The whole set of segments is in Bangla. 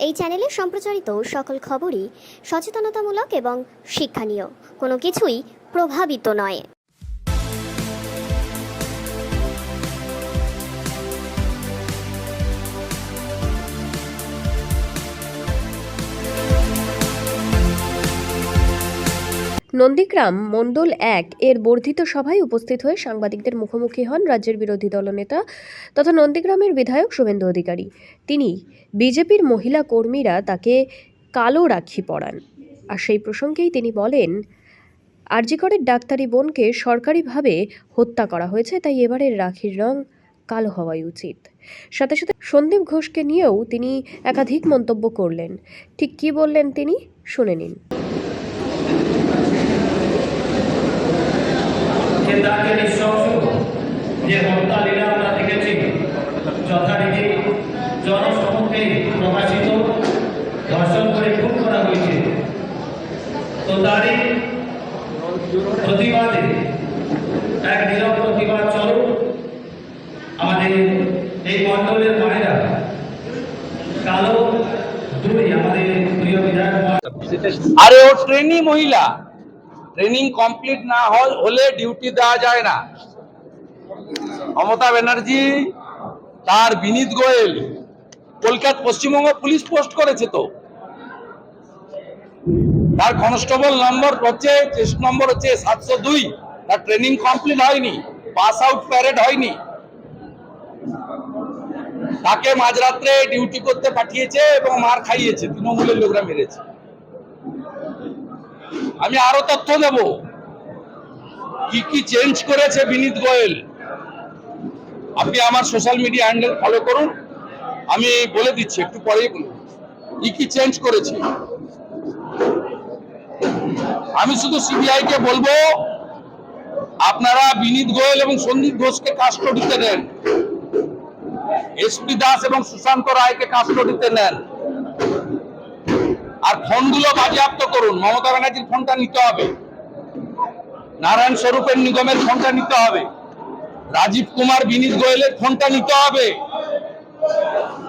এই চ্যানেলে সম্প্রচারিত সকল খবরই সচেতনতামূলক এবং শিক্ষণীয়। কোনো কিছুই প্রভাবিত নয়। নন্দীগ্রাম মণ্ডল 1 এর বর্ধিত সভায় উপস্থিত হয়ে সাংবাদিকদের মুখোমুখি হন রাজ্যের বিরোধী দলনেতা তথা নন্দীগ্রামের বিধায়ক শুভেন্দু অধিকারী। তিনি বিজেপির মহিলা কর্মীরা তাকে কালো রাখি পরান, আর সেই প্রসঙ্গেই তিনি বলেন, আরজি করের ডাক্তারি বোনকে সরকারিভাবে হত্যা করা হয়েছে, তাই এবারের রাখির রং কালো হওয়াই উচিত। সাথে সাথে সন্দীপ ঘোষকে নিয়েও তিনি একাধিক মন্তব্য করলেন। ঠিক কী বললেন তিনি, শুনে নিন। তাকে নিঃশংস যে হত্যা লীলা আমরা দেখেছি যথারীতি জনসমক্ষে প্রকাশিত, ধর্ষণ করে খুন করা হয়েছে। তো তারই প্রতিবাদে এক নীরব প্রতিবাদ চলো। আমাদের এই মণ্ডলের মায়েরা কালো দূরে আমাদের প্রিয় বিধায়ক, আরে ও ট্রেনি মহিলা, ট্রেনিং কমপ্লিট না হলে ডিউটি দেওয়া যায় না। মমতা ব্যানার্জি তার বিনীত গোয়েল কলকাতা পশ্চিমবঙ্গ পুলিশ পোস্ট করেছে, তো তার কনস্টেবল নম্বর হচ্ছে চেস্ট নম্বর হচ্ছে 702। তার ট্রেনিং কমপ্লিট হয়নি, পাস আউট প্যারেড হয়নি, তাকে মাঝরাত্রে ডিউটি করতে পাঠিয়েছে এবং মার খাইয়েছে, তৃণমূলের লোকরা মেরেছে। আমি আরো তথ্য দেব কি কি চেঞ্জ করেছে বিনীত গোয়েল। আপনি আমার সোশ্যাল মিডিয়া হ্যান্ডেল ফলো করুন, আমি বলে দিচ্ছি, একটু পরেই বলুন কি কি চেঞ্জ করেছে। আমি শুধু সিবিআই কে বলবো, আপনারা বিনীত গোয়েল এবং সন্দীপ ঘোষকে কাস্টডিতে নেন, এসপি দাস এবং সুশান্ত রায়কে কাস্টডিতে নেন, আর ফোনগুলো বাজেয়াপ্ত করুন। মমতা ব্যানার্জির ফোনটা নিতে হবে, নারায়ণ স্বরূপের নিগমের ফোনটা নিতে হবে, রাজীব কুমার বিনীত গোয়েলের ফোনটা নিতে হবে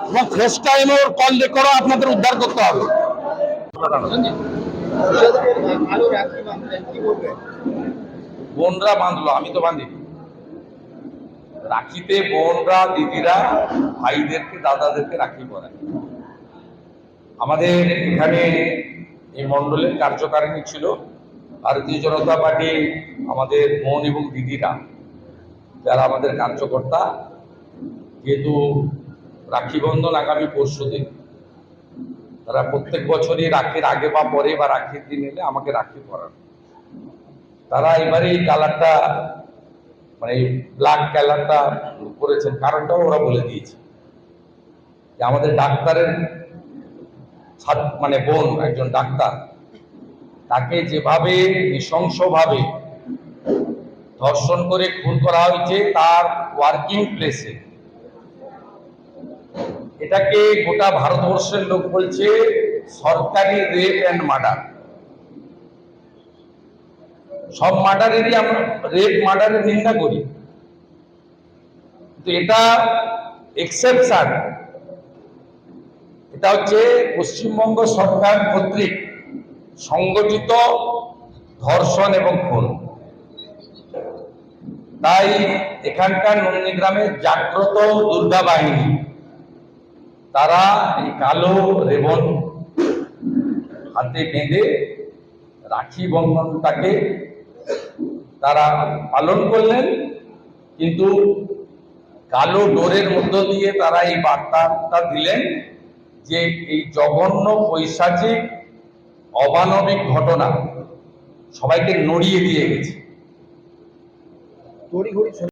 এবং ফেস টাইম ওর কল রেকর্ডও আপনাদের উদ্ধার করতে হবে। বোনরা বাঁধলো, আমি তো বাঁধি। রাখিতে বোনরা, দিদিরা ভাইদেরকে, দাদাদেরকে রাখি পরায়। আমাদের এখানে এই মণ্ডলের কার্যকারিণী ছিল ভারতীয় জনতা পার্টি, আমাদের বোন এবং দিদিরা যারা আমাদের কার্যকর্তা। যেহেতু রাখি বন্ধন আগামী পরশুদিন, তারা প্রত্যেক বছরই রাখির আগে বা পরে বা রাখির দিন এলে আমাকে রাখি পরান। তারা এবারে এই কালারটা, মানে ব্ল্যাক কালারটা করেছেন, কারণটাও ওরা বলে দিয়েছে যে আমাদের ডাক্তারের মানে বোন, একজন ডাক্তার, তাকে যেভাবে নৃশংসভাবে ধর্ষণ করে খুন করা হয়েছে তার ওয়ার্কিং প্লেসে, এটাকে গোটা ভারতবর্ষের লোক বলছে সরকারি রেপ অ্যান্ড মার্ডার। সব মার্ডারেরই আমরা রেপ মার্ডারের নিন্দা করি, কিন্তু এটা এক্সেপশন। এটা হচ্ছে পশ্চিমবঙ্গ সরকার কর্তৃক সংগঠিত ধর্ষণ এবং খুন। তাই এখানকার নন্দীগ্রামের জাগ্রত দুর্গা বাহিনী তারা এই কালো রেবন হাতে বেঁধে রাখি বন্ধনটাকে তারা পালন করলেন, কিন্তু কালো ডোরের মধ্য দিয়ে তারা এই বার্তাটা দিলেন যে এই জঘন্য পৈশাচিক অমানবিক ঘটনা সবাইকে নড়িয়ে দিয়ে গেছে।